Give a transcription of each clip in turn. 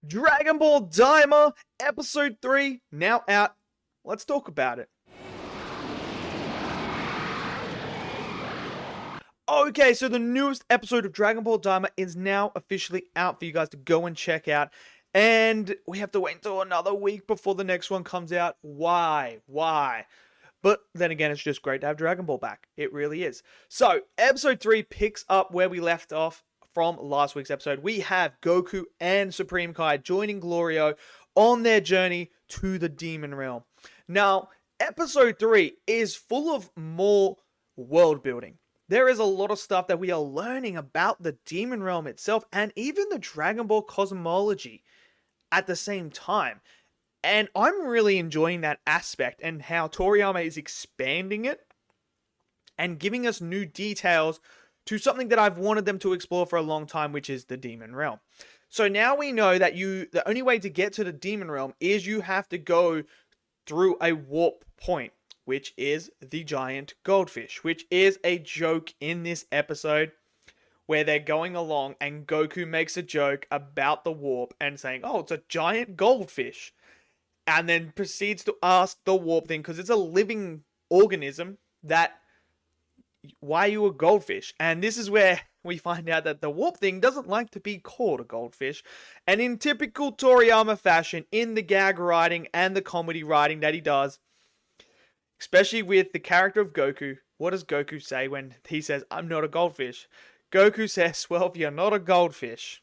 Dragon Ball Daima, Episode 3, now out. Let's talk about it. Okay, so the newest episode of Dragon Ball Daima is now officially out for you guys to go and check out. And we have to wait until another week before the next one comes out. Why? But then again, it's just great to have Dragon Ball back. It really is. So, episode 3 picks up where we left off from last week's episode. We have Goku and Supreme Kai joining Glorio on their journey to the Demon Realm. Now, episode 3 is full of more world building. There is a lot of stuff that we are learning about the Demon Realm itself and even the Dragon Ball cosmology at the same time. And I'm really enjoying that aspect and how Toriyama is expanding it and giving us new details to something that I've wanted them to explore for a long time, which is the Demon Realm. So now we know that the only way to get to the Demon Realm is you have to go through a warp point, which is the giant goldfish, which is a joke in this episode where they're going along and Goku makes a joke about the warp and saying, oh, it's a giant goldfish. And then proceeds to ask the warp thing, because it's a living organism, that why are you a goldfish? And this is where we find out that the warp thing doesn't like to be called a goldfish. And in typical Toriyama fashion, in the gag writing and the comedy writing that he does, especially with the character of Goku, what does Goku say when he says, I'm not a goldfish? Goku says, well, if you're not a goldfish,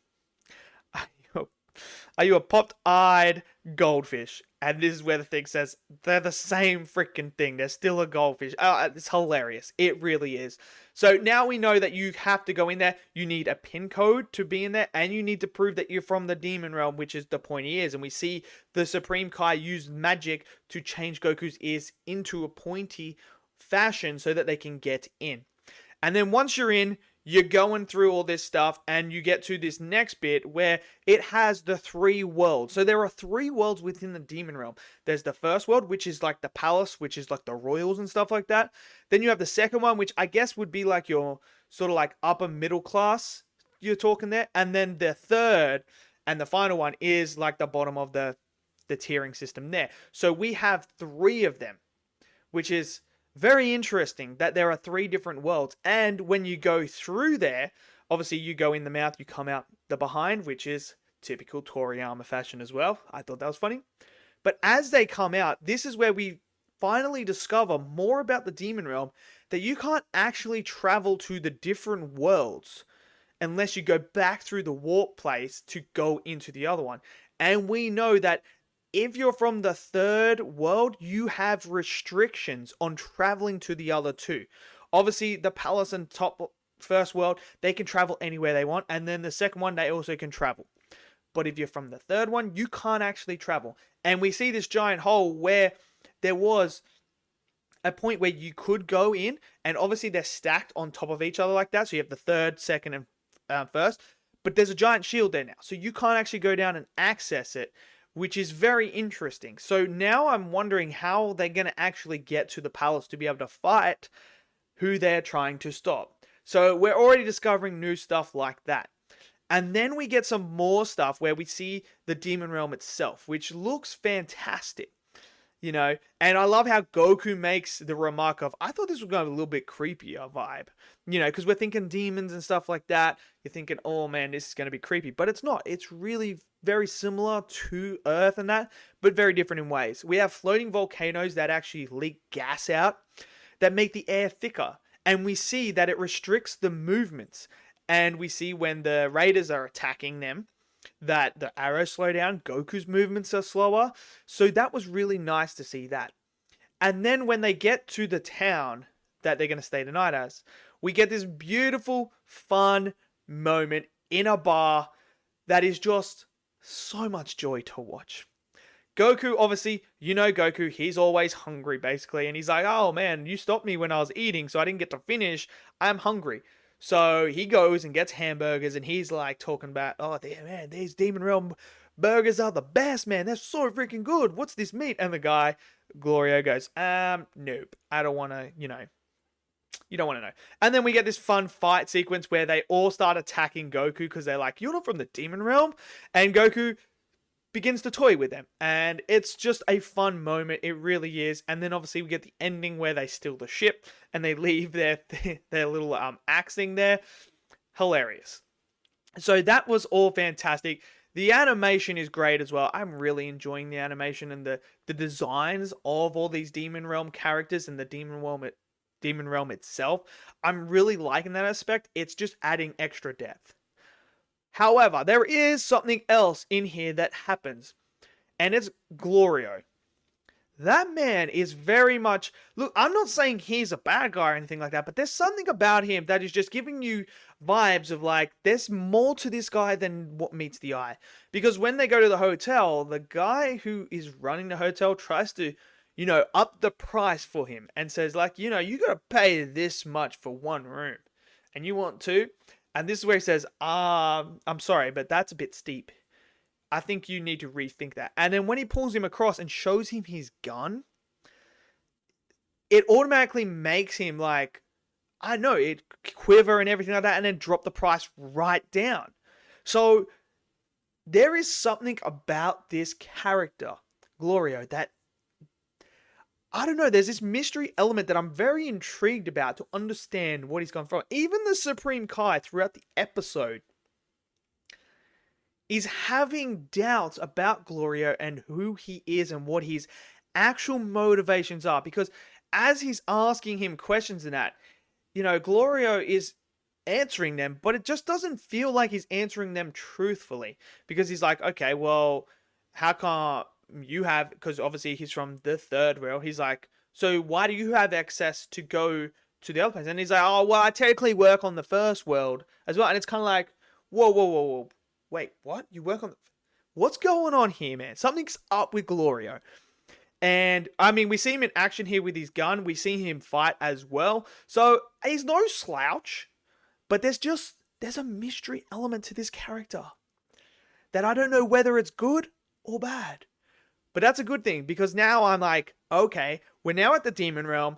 are you a popped-eyed goldfish? And this is where the thing says, they're the same freaking thing. They're still a goldfish. Oh, it's hilarious. It really is. So now we know that you have to go in there. You need a pin code to be in there. And you need to prove that you're from the Demon Realm, which is the pointy ears. And we see the Supreme Kai use magic to change Goku's ears into a pointy fashion so that they can get in. And then once you're in, you're going through all this stuff and you get to this next bit where it has the 3 worlds. So there are 3 worlds within the Demon Realm. There's the first world, which is like the palace, which is like the royals and stuff like that. Then you have the second one, which I guess would be like your sort of like upper middle class you're talking there. And then the third and the final one is like the bottom of the tiering system there. So we have 3 of them, which is very interesting that there are 3 different worlds. And when you go through there, obviously you go in the mouth, you come out the behind, which is typical Toriyama fashion as well. I thought that was funny. But as they come out, this is where we finally discover more about the Demon Realm, that you can't actually travel to the different worlds unless you go back through the warp place to go into the other one. And we know that if you're from the third world, you have restrictions on traveling to the other 2. Obviously, the palace and top first world, they can travel anywhere they want. And then the second one, they also can travel. But if you're from the third one, you can't actually travel. And we see this giant hole where there was a point where you could go in. And obviously, they're stacked on top of each other like that. So you have the third, second, and first. But there's a giant shield there now. So you can't actually go down and access it, which is very interesting. So now I'm wondering how they're going to actually get to the palace to be able to fight who they're trying to stop. So we're already discovering new stuff like that. And then we get some more stuff where we see the Demon Realm itself, which looks fantastic. You know, and I love how Goku makes the remark of, I thought this was going to be a little bit creepier vibe. You know, because we're thinking demons and stuff like that. You're thinking, oh man, this is going to be creepy. But it's not. It's really very similar to Earth and that, but very different in ways. We have floating volcanoes that actually leak gas out that make the air thicker. And we see that it restricts the movements. And we see when the raiders are attacking them, that the arrows slow down, Goku's movements are slower. So that was really nice to see that. And then when they get to the town that they're going to stay the night as, we get this beautiful, fun moment in a bar that is just so much joy to watch. Goku, obviously, you know Goku, he's always hungry basically. And he's like, oh man, you stopped me when I was eating, so I didn't get to finish. I'm hungry. So he goes and gets hamburgers and he's like talking about, oh man, these Demon Realm burgers are the best, man. They're so freaking good. What's this meat? And the guy, Glorio, goes, nope. I don't want to, you don't want to know. And then we get this fun fight sequence where they all start attacking Goku because they're like, you're not from the Demon Realm. And Goku begins to toy with them, and it's just a fun moment. It really is. And then obviously we get the ending where they steal the ship and they leave their their little axe thing there. Hilarious. So that was all fantastic. The animation is great as well. I'm really enjoying the animation and the designs of all these Demon Realm characters and the Demon Realm itself. I'm really liking that aspect. It's just adding extra depth. However, there is something else in here that happens, and it's Glorio. That man is very much... Look, I'm not saying he's a bad guy or anything like that, but there's something about him that is just giving you vibes of like, there's more to this guy than what meets the eye. Because when they go to the hotel, the guy who is running the hotel tries to, up the price for him and says like, you gotta pay this much for one room. And you want two? And this is where he says, I'm sorry, but that's a bit steep. I think you need to rethink that. And then when he pulls him across and shows him his gun, it automatically makes him like, I know, it quiver and everything like that, and then drop the price right down. So there is something about this character, Glorio, that, I don't know, there's this mystery element that I'm very intrigued about to understand what he's gone from. Even the Supreme Kai throughout the episode is having doubts about Glorio and who he is and what his actual motivations are. Because as he's asking him questions and that, Glorio is answering them, but it just doesn't feel like he's answering them truthfully. Because he's like, okay, well, how come you have... Because obviously he's from the third world. He's like, so why do you have access to go to the other place? And he's like, oh, well, I technically work on the first world as well. And it's kind of like, whoa, whoa, whoa, whoa. Wait, what? You work on... What's going on here, man? Something's up with Glorio. And, I mean, we see him in action here with his gun. We see him fight as well. So, he's no slouch. But there's a mystery element to this character that I don't know whether it's good or bad. But that's a good thing, because now I'm like, okay, we're now at the Demon Realm.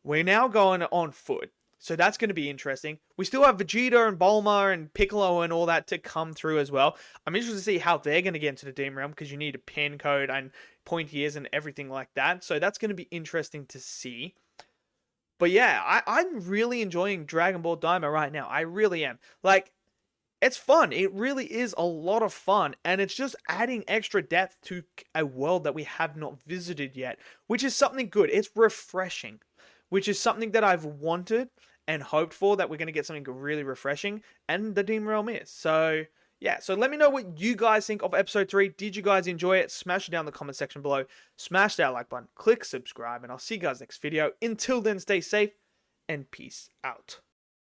We're now going on foot. So that's going to be interesting. We still have Vegeta and Bulma and Piccolo and all that to come through as well. I'm interested to see how they're going to get into the Demon Realm, because you need a pin code and pointy ears and everything like that. So that's going to be interesting to see. But yeah, I'm really enjoying Dragon Ball Daima right now. I really am. Like, it's fun. It really is a lot of fun. And it's just adding extra depth to a world that we have not visited yet, which is something good. It's refreshing, which is something that I've wanted and hoped for, that we're going to get something really refreshing, and the Demon Realm is. So, yeah. So let me know what you guys think of episode 3. Did you guys enjoy it? Smash it down in the comment section below. Smash that like button. Click subscribe, and I'll see you guys next video. Until then, stay safe, and peace out.